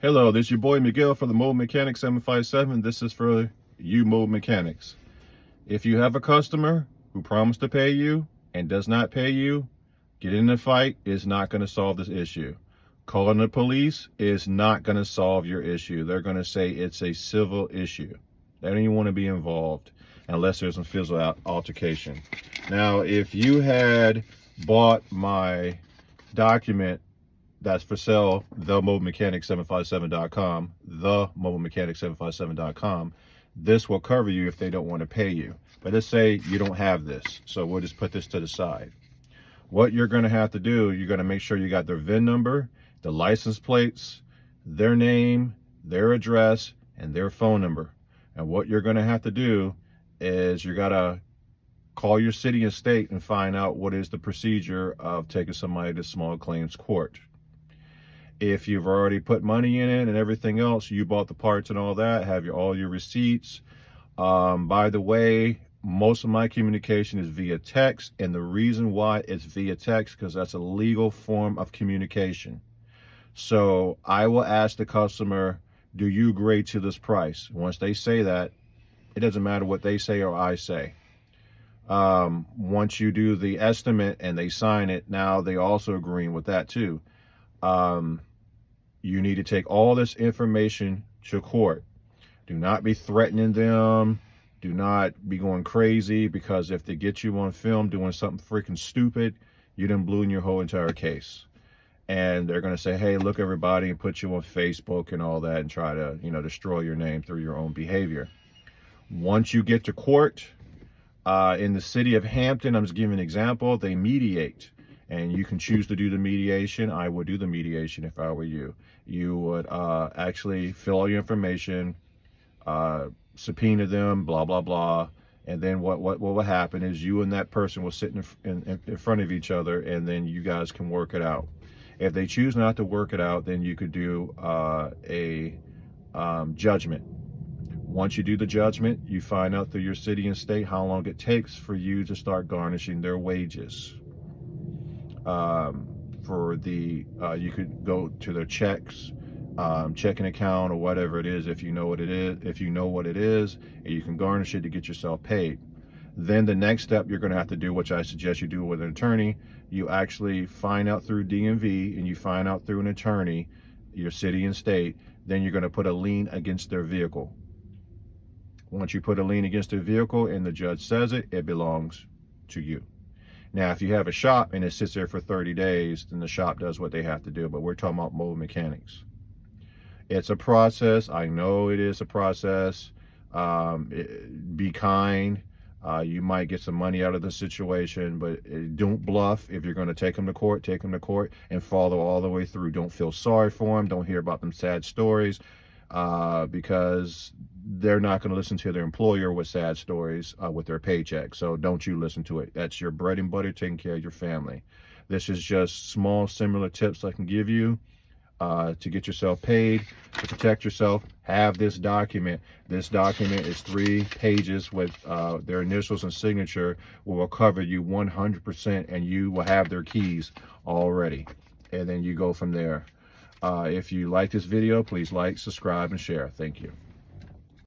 Hello, this is your boy Miguel for the Mobile Mechanic 757. This is for you mobile mechanics. If you have a customer who promised to pay you and does not pay you, getting in a fight is not going to solve this issue. Calling the police is not going to solve your issue. They're going to say it's a civil issue. They don't even want to be involved unless there's some physical altercation. Now, if you had bought my document that's for sale, themobilemechanic757.com, themobilemechanic757.com, this will cover you if they don't want to pay you. But let's say you don't have this, so we'll just put this to the side. What you're going to have to do, you're going to make sure you got their VIN number, the license plates, their name, their address, and their phone number. And what you're going to have to do is you got to call your city and state and find out what is the procedure of taking somebody to small claims court. If you've already put money in it and everything else, you bought the parts and all that, have all your receipts. By the way, most of my communication is via text, and the reason why it's via text because that's a legal form of communication. So I will ask the customer, do you agree to this price? Once they say that, it doesn't matter what they say or I say. Once you do the estimate and they sign it, now they also agreeing with that too. You need to take all this information to court. Do not be threatening them. Do not be going crazy, because if they get you on film doing something freaking stupid, you done blew in your whole entire case. And they're going to say, hey, look everybody, and put you on Facebook and all that and try to, destroy your name through your own behavior. Once you get to court, in the city of Hampton, I'm just giving an example, they mediate. And you can choose to do the mediation. I would do the mediation if I were you. You would actually fill all your information, subpoena them, blah, blah, blah. And then what will happen is you and that person will sit in front of each other, and then you guys can work it out. If they choose not to work it out, then you could do a judgment. Once you do the judgment, you find out through your city and state how long it takes for you to start garnishing their wages. You could go to their checks, checking account, or whatever it is, if you know what it is, and you can garnish it to get yourself paid. Then the next step you're going to have to do, which I suggest you do with an attorney, you actually find out through DMV and you find out through an attorney, your city and state, then you're going to put a lien against their vehicle. Once you put a lien against their vehicle and the judge says it, it belongs to you. Now, if you have a shop and it sits there for 30 days, then the shop does what they have to do. But we're talking about mobile mechanics. It's a process. I know it is a process. Be kind. You might get some money out of the situation, but don't bluff. If you're going to take them to court, and follow all the way through. Don't feel sorry for them. Don't hear about them sad stories, because they're not going to listen to their employer with sad stories with their paycheck. So don't you listen to it. That's your bread and butter, taking care of your family. This is just small, similar tips I can give you to get yourself paid, to protect yourself. Have this document. This document is 3 pages with their initials and signature, will cover you 100%, and you will have their keys already. And then you go from there. If you like this video, please like, subscribe, and share. Thank you.